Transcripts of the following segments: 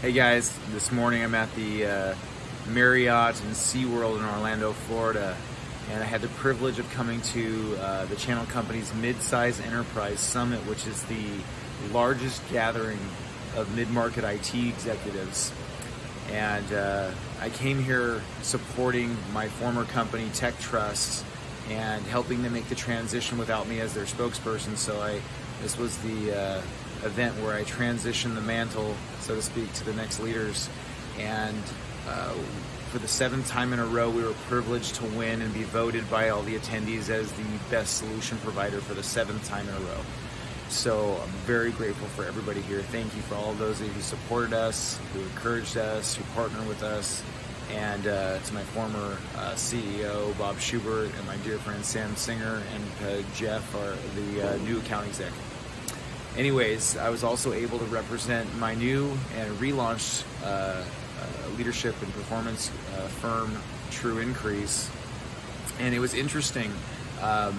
Hey guys, this morning I'm at the Marriott and SeaWorld in Orlando, Florida, and I had the privilege of coming to the channel company's Mid-Size Enterprise Summit, which is the largest gathering of mid-market IT executives. And I came here supporting my former company, Tech Trust, and helping them make the transition without me as their spokesperson. So this was the event where I transitioned the mantle, so to speak, to the next leaders. And for the 7th time in a row, we were privileged to win and be voted by all the attendees as the best solution provider for the 7th time in a row. So I'm very grateful for everybody here. Thank you for all of those of you who supported us, who encouraged us, who partnered with us, and to my former CEO, Bob Schubert, and my dear friend Sam Singer, and Jeff, the new account exec. Anyways, I was also able to represent my new and relaunched leadership and performance firm, True Increase. And it was interesting. I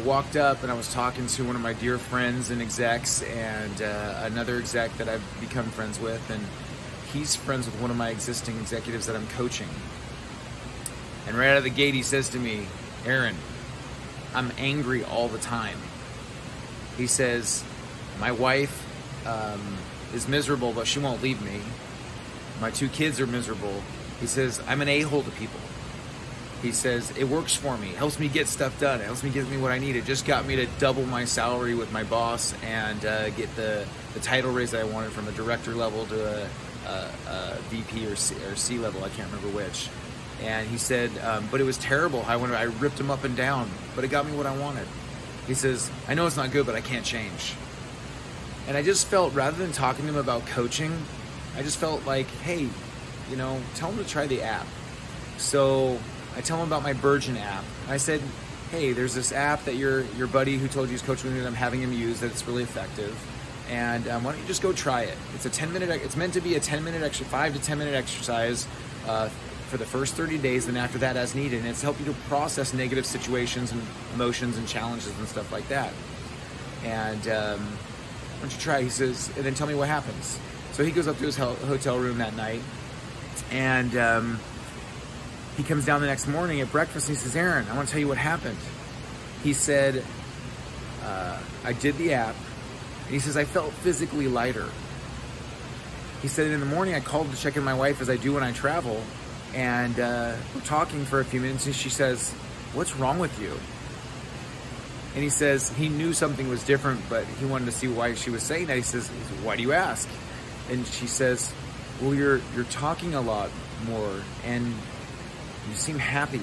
walked up and I was talking to one of my dear friends and execs, and another exec that I've become friends with, and he's friends with one of my existing executives that I'm coaching. And right out of the gate he says to me, "Aaron, I'm angry all the time." He says, "My wife is miserable, but she won't leave me. My 2 kids are miserable." He says, "I'm an a-hole to people." He says, "It works for me. It helps me get stuff done. It helps me get me what I need. It just got me to double my salary with my boss and get the title raise that I wanted from a director level to a VP or C level. I can't remember which." And he said, "But it was terrible. I ripped him up and down, but it got me what I wanted." He says, "I know it's not good, but I can't change." And I just felt, rather than talking to him about coaching, I just felt like, hey, tell him to try the app. So I tell him about my Burgeon app. I said, "Hey, there's this app that your buddy who told you he's coaching with me, I'm having him use, that it's really effective. And why don't you just go try it? It's a 10-minute, it's meant to be a 10-minute, 5 to 10-minute exercise for the first 30 days, and after that as needed. And it's helped you to process negative situations and emotions and challenges and stuff like that. And why don't you try?" He says, "and then tell me what happens." So he goes up to his hotel room that night, and he comes down the next morning at breakfast and he says, "Aaron, I want to tell you what happened." He said, "I did the app." And he says, "I felt physically lighter." He said, "In the morning I called to check in my wife, as I do when I travel, and we're talking for a few minutes, and she says, 'What's wrong with you?' And he says he knew something was different, but he wanted to see why she was saying that. He says, 'Why do you ask?' And she says, 'Well, you're talking a lot more, and you seem happy.'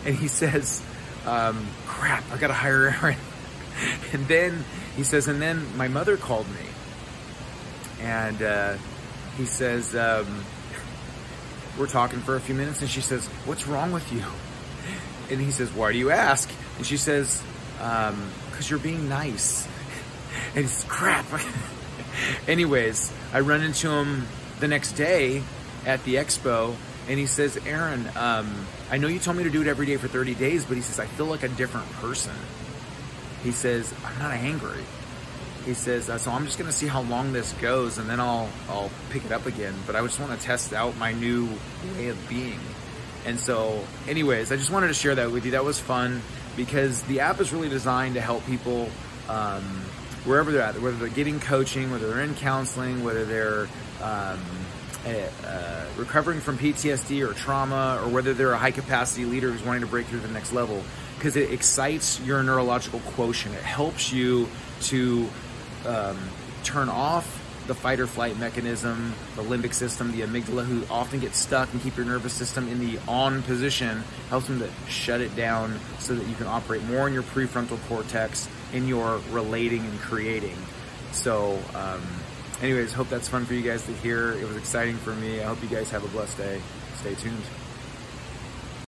And he says, 'Crap, I gotta hire Aaron.' And then he says, and then my mother called me, and he says, we're talking for a few minutes, and she says, 'What's wrong with you?' And he says, 'Why do you ask?' And she says, 'Because you're being nice.' And he says, 'Crap.' Anyways, I run into him the next day at the expo, and he says, "Aaron, I know you told me to do it every day for 30 days, but he says, I feel like a different person." He says, "I'm not angry." He says, "So I'm just going to see how long this goes, and then I'll pick it up again. But I just want to test out my new way of being." And so, anyways, I just wanted to share that with you. That was fun, because the app is really designed to help people wherever they're at, whether they're getting coaching, whether they're in counseling, whether they're recovering from PTSD or trauma, or whether they're a high-capacity leader who's wanting to break through the next level, because it excites your neurological quotient. It helps you to turn off the fight or flight mechanism, the limbic system, the amygdala, who often gets stuck, and keep your nervous system in the on position. Helps them to shut it down so that you can operate more in your prefrontal cortex in your relating and creating. So anyways, hope that's fun for you guys to hear. It was exciting for me. I hope you guys have a blessed day. Stay tuned.